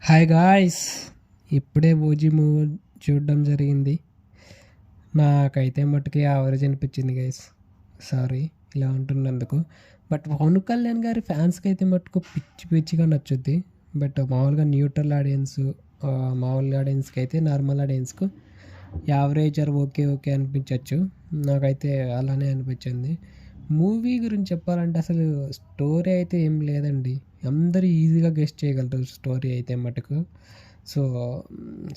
Hi guys, ఇప్పుడే OG movie చూడడం జరిగింది. నాకైతే మట్టుకి యావరేజ్ అనిపించింది గైస్. సారీ ఇలా ఉంటున్నందుకు. బట్ పవన్ కళ్యాణ్ గారి ఫ్యాన్స్కి అయితే మట్టుకు పిచ్చి పిచ్చిగా నచ్చుద్ది. బట్ మామూలుగా న్యూట్రల్ ఆడియన్స్, మామూలు ఆడియన్స్కి అయితే నార్మల్ ఆడియన్స్కు యావరేజ్ ఆర్ ఓకే ఓకే అనిపించవచ్చు. నాకైతే అలానే అనిపించింది. మూవీ గురించి చెప్పాలంటే అసలు స్టోరీ అయితే ఏం లేదండి. అందరూ ఈజీగా గెస్ట్ చేయగలరు స్టోరీ అయితే మటుకు. సో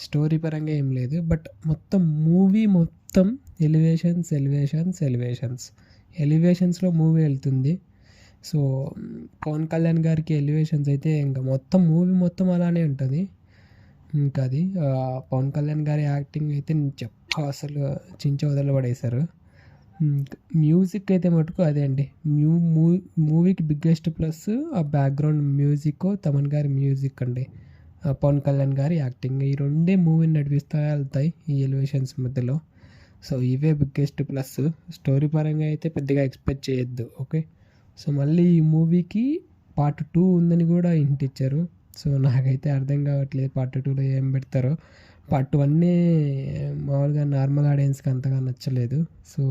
స్టోరీ పరంగా ఏం లేదు. బట్ మొత్తం మూవీ మొత్తం ఎలివేషన్స్ ఎలివేషన్స్ ఎలివేషన్స్ ఎలివేషన్స్లో మూవీ వెళ్తుంది. సో పవన్ కళ్యాణ్ గారికి ఎలివేషన్స్ అయితే ఇంకా మొత్తం మూవీ మొత్తం అలానే ఉంటుంది. ఇంకా అది పవన్ కళ్యాణ్ గారి యాక్టింగ్ అయితే అసలు చించ వదలబడేశారు. మ్యూజిక్ అయితే మటుకు అదే అండి. మూవీకి బిగ్గెస్ట్ ప్లస్ ఆ బ్యాక్గ్రౌండ్ మ్యూజిక్, తమన్ గారి మ్యూజిక్ అండి, పవన్ కళ్యాణ్ గారి యాక్టింగ్, ఈ రెండే మూవీని నడిపిస్తూ వెళ్తాయి ఈ ఎలివేషన్స్ మధ్యలో. సో ఇవే బిగ్గెస్ట్ ప్లస్. స్టోరీ పరంగా అయితే పెద్దగా ఎక్స్పెక్ట్ చేయొద్దు. ఓకే, సో మళ్ళీ ఈ మూవీకి పార్ట్ 2 ఉందని కూడా హింట్ ఇచ్చారు. సో నాకైతే అర్థం కావట్లేదు పార్ట్ 2లో ఏం పెడతారో. పార్ట్ 1 మామూలుగా నార్మల్ ఆడియన్స్కి అంతగా నచ్చలేదు. సో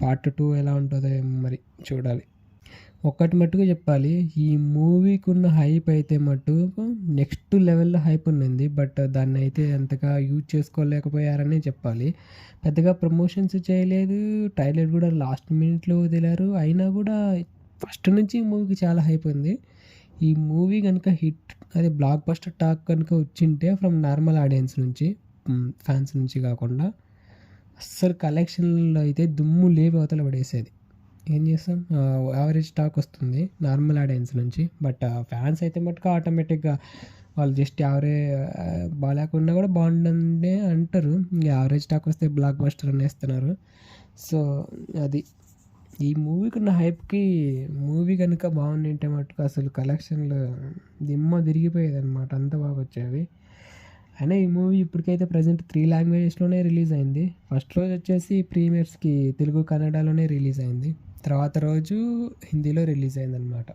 పార్ట్ 2 ఎలా ఉంటుందో మరి చూడాలి. ఒక్కటి మట్టుకు చెప్పాలి, ఈ మూవీకి ఉన్న హైప్ అయితే మటుకు నెక్స్ట్ లెవెల్లో హైప్ ఉన్నింది. బట్ దాన్ని అయితే అంతగా యూజ్ చేసుకోలేకపోయారని చెప్పాలి. పెద్దగా ప్రమోషన్స్ చేయలేదు, ట్రైలర్ కూడా లాస్ట్ మినిట్లో వదిలారు. అయినా కూడా ఫస్ట్ నుంచి ఈ మూవీకి చాలా హైప్ ఉంది. ఈ మూవీ కనుక హిట్, అదే బ్లాక్ బస్టర్ టాక్ కనుక వచ్చింటే ఫ్రమ్ నార్మల్ ఆడియన్స్ నుంచి, ఫ్యాన్స్ నుంచి కాకుండా, అస్సలు కలెక్షన్లో అయితే దుమ్ము లేపి అవతల పడేసేది. ఏం చేస్తాం, యావరేజ్ టాక్ వస్తుంది నార్మల్ ఆడియన్స్ నుంచి. బట్ ఫ్యాన్స్ అయితే మటుకు ఆటోమేటిక్గా వాళ్ళు జస్ట్ బాగాలేకున్నా కూడా బాగుండే అంటారు. యావరేజ్ టాక్ వస్తే బ్లాక్ బస్టర్ అనేస్తున్నారు. సో అది ఈ మూవీకి ఉన్న హైప్కి మూవీ కనుక బాగుండింటే మటుకు అసలు కలెక్షన్లు దిమ్మ తిరిగిపోయేది అనమాట, అంత బాగా వచ్చేవి. అయినా ఈ మూవీ ఇప్పటికైతే ప్రజెంట్ 3 లాంగ్వేజెస్లోనే రిలీజ్ అయింది. ఫస్ట్ రోజు వచ్చేసి ప్రీమియర్స్కి తెలుగు కన్నడలోనే రిలీజ్ అయింది. తర్వాత రోజు హిందీలో రిలీజ్ అయిందనమాట.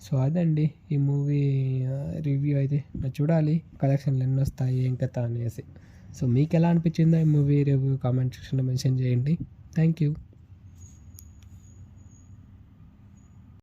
సో అదండి ఈ మూవీ రివ్యూ అయితే. చూడాలి కలెక్షన్లు ఎన్ని వస్తాయి ఏం కథ అనేసి. సో మీకు ఎలా అనిపించిందో ఈ మూవీ రివ్యూ కామెంట్ సెక్షన్లో మెన్షన్ చేయండి. Thank you.